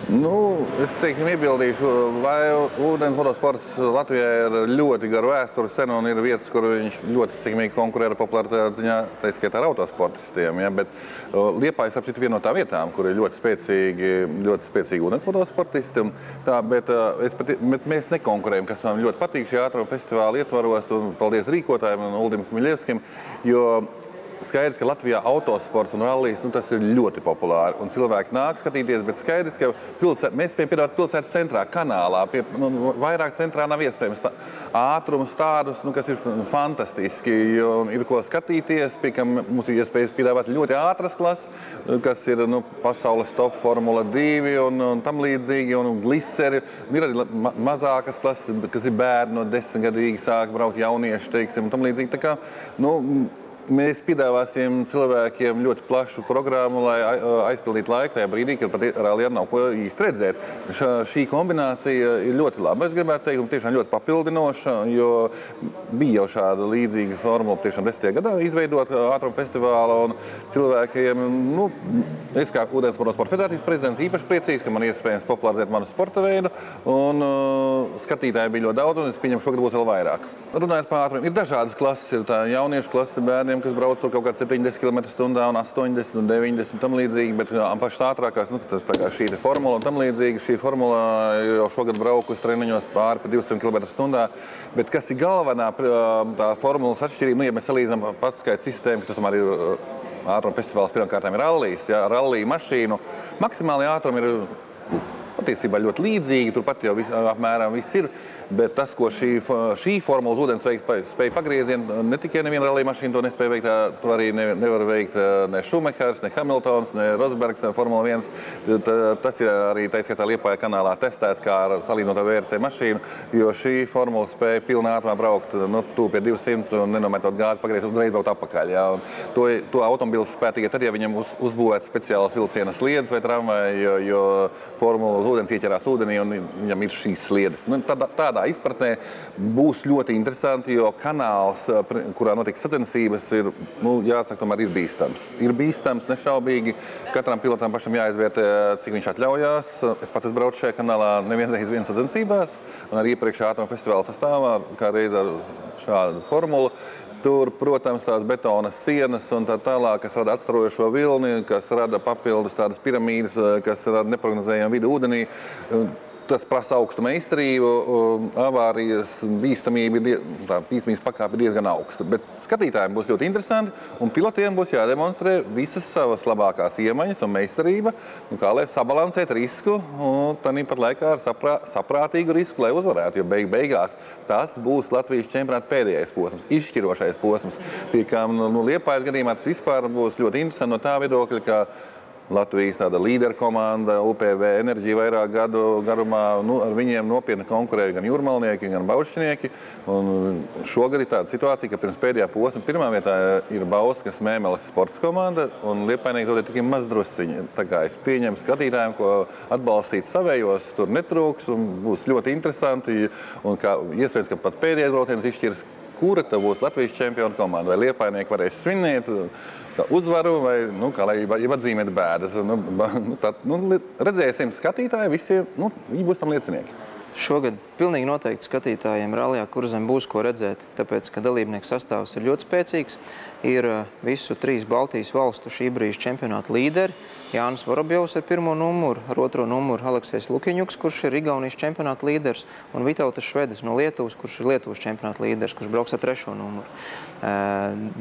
Es teiktu, iebildīšu, vai ūdens motosports Latvijā ir ļoti garu vēsturi sen un ir vietas, kur viņš ļoti cikmīgi konkurē ar popularitātes ziņā, tā skaitā ar autosportistiem. Ja? Bet Liepāja, ap citu, viena no tā vietām, kur ir ļoti spēcīgi ūdens motosportisti. Bet mēs nekonkurējam, kas man ļoti patīk šī ātruma festivāla ietvaros, un paldies rīkotājiem un Uldim Kmiļevskim, jo skaidrs, ka Latvijā autosports un rallijas, tas ir ļoti populāri. Un cilvēki nāk skatīties, bet skaidrs, ka mēs spējam piedāvāt pilsētas centrā, kanālā. Vairāk centrā nav iespējams ātrumus tādus, kas ir fantastiski. Ir ko skatīties, pie kam mums ir iespējas piedāvāt ļoti ātras klases, kas ir pasaules top Formula 2 un tam līdzīgi, un gliseri. Ir arī mazākas klases, kas ir bērni no 10-gadīgi sāk braukt jaunieši, teiksim, un tam līdzīgi. Tā kā, mēs piedāvāsim cilvēkiem ļoti plašu programmu, lai aizpildītu laiku tajā brīdī, kad pat rallijā nav ko īsti redzēt. Šī kombinācija ir ļoti laba, es gribētu teikt, un tiešām ļoti papildinoša, jo bija jau šāda līdzīga formula tiešām 10. gadā izveidot ātruma festivāla, un cilvēkiem, es kā Ūdens motosporta federācijas prezidents īpaši priecīgs, ka man iespējams popularizēt manu sporta veidu, un skatītāji bija ļoti daudz, un es pieņemu, šogad būs vēl vairāk. Runājot par ātrumu, ir dažādas klases, ir tā jauniešu klase bērniem, kas brauc tur kaut kāds 70 km/h un 80 un 90 un tam līdzīgi, bet pašas ātrākās, tas tā kā šī formula un tam līdzīgi, šī formula jau šogad braukusi treniņos pāri pa 200 km/h, bet kas ir galvenā tā formulas atšķirība, ja mēs salīdzinām pats skaita sistēmu, ka tas tomēr ir ātruma festivāls pirmkārtām ir rallijas, rallija mašīnu, maksimāli ātrumi ir patiesībā ļoti līdzīgi, turpat jau apmēram viss ir, bet tas, ko šī formula uz ūdens spēja pagriezienu, ne tikai neviena rallija mašīna to nespēja veikt, to arī nevar veikt ne Šumehers, ne Hamiltons, ne Rosbergs, ne Formula 1. Tas ir arī taiskaitā Liepāja kanālā testēts kā ar salīdzinotā VRC mašīnu, jo šī formula spēja pilnā ātrumā braukt tuvu pie 200 un nenometot gāzi pagriezt un reiz braukt atpakaļ. Ja? To automobīls spēja tikai tad, ja viņam uzbūvēt speciālas vilciena sliedes vai tramvaji, jo formula uz ūdens ieķerās ūdenī un viņam ir šīs sliedes. Tādā izpratnē būs ļoti interesanti, jo kanāls, kurā notiks sacensības, ir, jāsaka, tomēr ir bīstams. Ir bīstams, nešaubīgi. Katram pilotam pašam jāizvērtē, cik viņš atļaujās. Es pats braucu šajā kanālā nevienreiz sacensībās, un arī iepriekš ātruma festivāla sastāvā, kā reiz ar šādu formulu. Tur, protams, tās betona sienas un tā tālāk, kas rada atstarojošo vilni, kas rada papildus tādas piramīdas, kas rada neprognozējumu vidu ūdenī. Tas prasa augstu meistarību, avārijas bīstamības pakāpe ir diezgan augsta. Bet skatītājiem būs ļoti interesanti, un pilotiem būs jādemonstrē visas savas labākās iemaņas un meistarība, kā lai sabalansēt risku, un tāpat laikā ar saprātīgu risku, lai uzvarētu, jo beigās tas būs Latvijas čempionāta pēdējais posms, izšķirošais posms, pie kā Liepājas gadījumā tas vispār būs ļoti interesanti no tā viedokļa, ka Latvijas tāda līderu komanda, UPV Enerģija vairāk gadu garumā, ar viņiem nopietni konkurēja gan jūrmalnieki, gan baušķinieki. Un šogad ir tāda situācija, ka pirms pēdējā posma pirmā vietā ir Bauskas Mēmeles sports komanda, un Liepājnieki zaudē tikai mazdrusciņi. Tā kā es pieņemu skatītājiem, ko atbalstīt savējos, tur netrūks, un būs ļoti interesanti, un iespējams, ka pat pēdējais brauciens izšķirs, kura tā būs Latvijas čempionu komanda, vai Liepājnieki varēs svinēt uzvaru, vai, kā lai atzīmēt bēdas. Redzēsim skatītāji, visiem, viņi būs tam liecinieki. Šogad pilnīgi noteikti skatītājiem rallijā Kurzem būs ko redzēt, tāpēc, ka dalībnieku sastāvs ir ļoti spēcīgs. Ir visu 3 Baltijas valstu šī brīža čempionāta līderi. Jānis Vorobjovs ar 1. numuru, ar 2. numuru Aleksejs Lukiņuks, kurš ir Igaunijas čempionāta līderis, un Vitautas Švedis no Lietuvas, kurš ir Lietuvas čempionāta līderis, kurš brauks ar 3. numuru.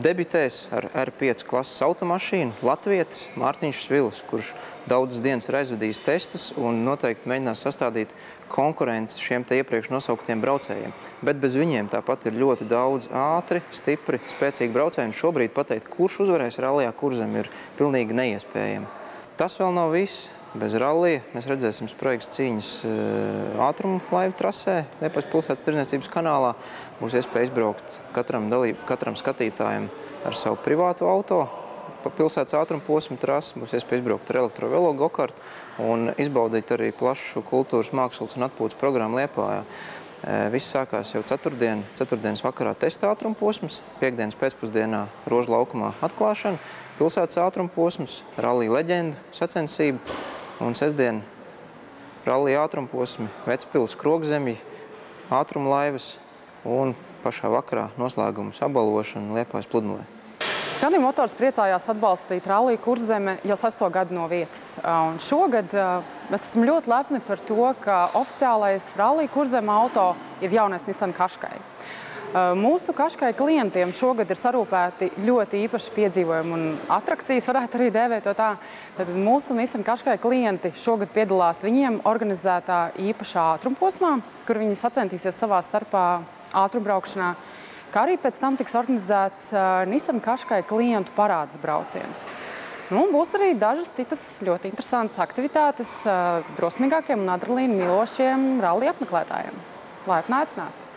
Debitēs ar R5 klases automašīnu latvietis Mārtiņš Svils, kurš daudzas dienas ir aizvadījis testus un noteikti mēģinās sastādīt konkurences šiem te iepriekš nosauktiem braucējiem. Bet bez viņiem tāpat ir ļoti daudz ātri, stipri, spēcīgi braucēji. Šobrīd pateikt, kurš uzvarēs rallijā Kurzem, ir pilnīgi neiespējami. Tas vēl nav viss. Bez rallija mēs redzēsim spraigas cīņas ātrumu laivu trasē, Liepājas pilsētas tirdzniecības kanālā. Būs iespēja izbraukt katram skatītājam ar savu privātu auto pa pilsētas ātruma posmu trasi. Būs iespēja izbraukt ar elektrovelo gokartu un izbaudīt arī plašu kultūras, mākslas un atpūtas programmu Liepājā. Viss sākās jau ceturtdienas vakarā testa ātruma posms, piektdienas pēcpusdienā Rožu laukumā atklāšana, pilsētas ātruma posms, rallija leģendu sacensība un sestdien rallija ātrumposmi, Vecpils, Krogzemji, ātrumlaivas un pašā vakarā noslēgums apbalvošana Liepājas pludmalē. Skandi Motors priecājās atbalstīt ralliju Kurzeme jau 6. gadu no vietas. Un šogad mēs esam ļoti lepni par to, ka oficiālais ralliju Kurzeme auto ir jaunais Nissan Qashqai. Mūsu Qashqai klientiem šogad ir sarūpēti ļoti īpaši piedzīvojumi un atrakcijas, varētu arī dēvēt to tā. Tad mūsu Nissan Qashqai klienti šogad piedalās viņiem organizētā īpašā ātrumposmā, kur viņi sacentīsies savā starpā ātrumbraukšanā. Kā arī pēc tam tiks organizēts Nissan Qashqai klientu parādes brauciens. Un būs arī dažas citas ļoti interesantas aktivitātes drosmīgākiem un adrenalīnu mīlošiem rallija apmeklētājiem. Laipni aicināti!